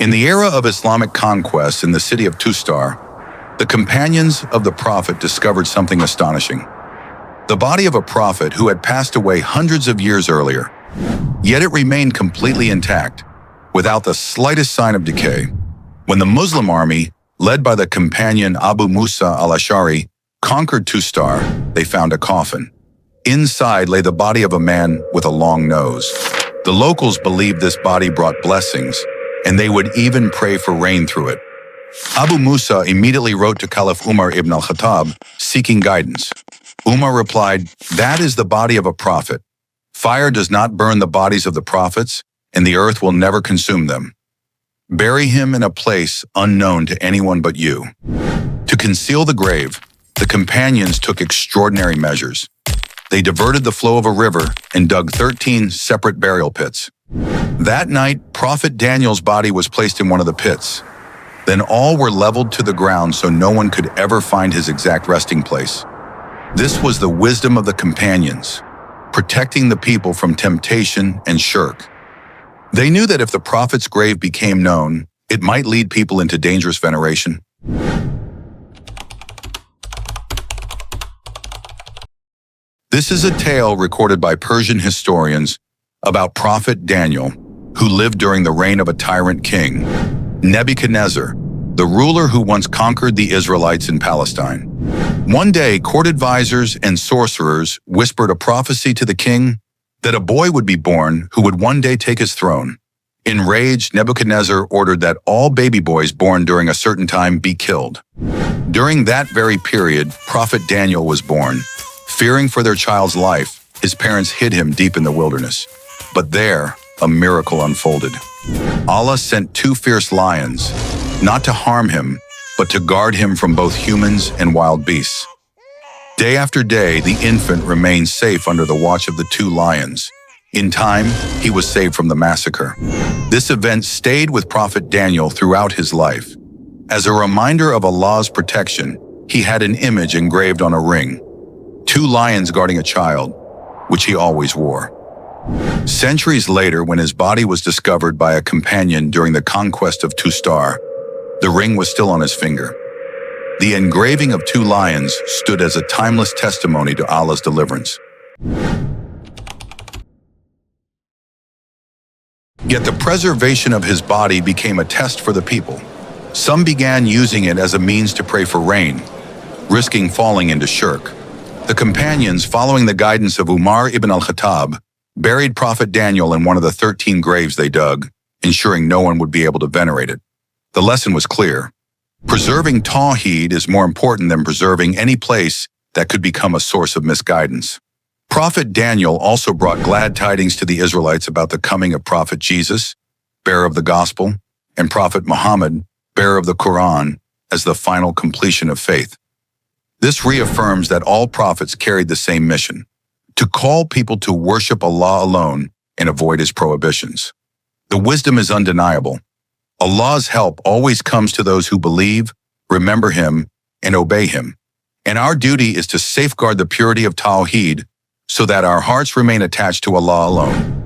In the era of Islamic conquest in the city of Tustar, the companions of the Prophet discovered something astonishing. The body of a prophet who had passed away hundreds of years earlier, yet it remained completely intact, without the slightest sign of decay. When the Muslim army, led by the companion Abu Musa al-Ash'ari, conquered Tustar, they found a coffin. Inside lay the body of a man with a long nose. The locals believed this body brought blessings, and they would even pray for rain through it. Abu Musa immediately wrote to Caliph Umar ibn al-Khattab, seeking guidance. Umar replied, "That is the body of a prophet. Fire does not burn the bodies of the prophets, and the earth will never consume them. Bury him in a place unknown to anyone but you." To conceal the grave, the companions took extraordinary measures. They diverted the flow of a river and dug 13 separate burial pits. That night, Prophet Daniel's body was placed in one of the pits. Then all were leveled to the ground so no one could ever find his exact resting place. This was the wisdom of the companions, protecting the people from temptation and shirk. They knew that if the prophet's grave became known, it might lead people into dangerous veneration. This is a tale recorded by Persian historians about Prophet Daniel, who lived during the reign of a tyrant king, Nebuchadnezzar, the ruler who once conquered the Israelites in Palestine. One day, court advisors and sorcerers whispered a prophecy to the king that a boy would be born who would one day take his throne. Enraged, Nebuchadnezzar ordered that all baby boys born during a certain time be killed. During that very period, Prophet Daniel was born. Fearing for their child's life, his parents hid him deep in the wilderness. But there, a miracle unfolded. Allah sent 2 fierce lions, not to harm him, but to guard him from both humans and wild beasts. Day after day, the infant remained safe under the watch of the 2 lions. In time, he was saved from the massacre. This event stayed with Prophet Daniel throughout his life. As a reminder of Allah's protection, he had an image engraved on a ring, 2 lions guarding a child, which he always wore. Centuries later, when his body was discovered by a companion during the conquest of Tustar, the ring was still on his finger. The engraving of 2 lions stood as a timeless testimony to Allah's deliverance. Yet the preservation of his body became a test for the people. Some began using it as a means to pray for rain, risking falling into shirk. The companions, following the guidance of Umar ibn al-Khattab, buried Prophet Daniel in one of the 13 graves they dug, ensuring no one would be able to venerate it. The lesson was clear. Preserving Tawheed is more important than preserving any place that could become a source of misguidance. Prophet Daniel also brought glad tidings to the Israelites about the coming of Prophet Jesus, bearer of the gospel, and Prophet Muhammad, bearer of the Quran, as the final completion of faith. This reaffirms that all prophets carried the same mission: to call people to worship Allah alone and avoid his prohibitions. The wisdom is undeniable. Allah's help always comes to those who believe, remember him, and obey him. And our duty is to safeguard the purity of Tawheed so that our hearts remain attached to Allah alone.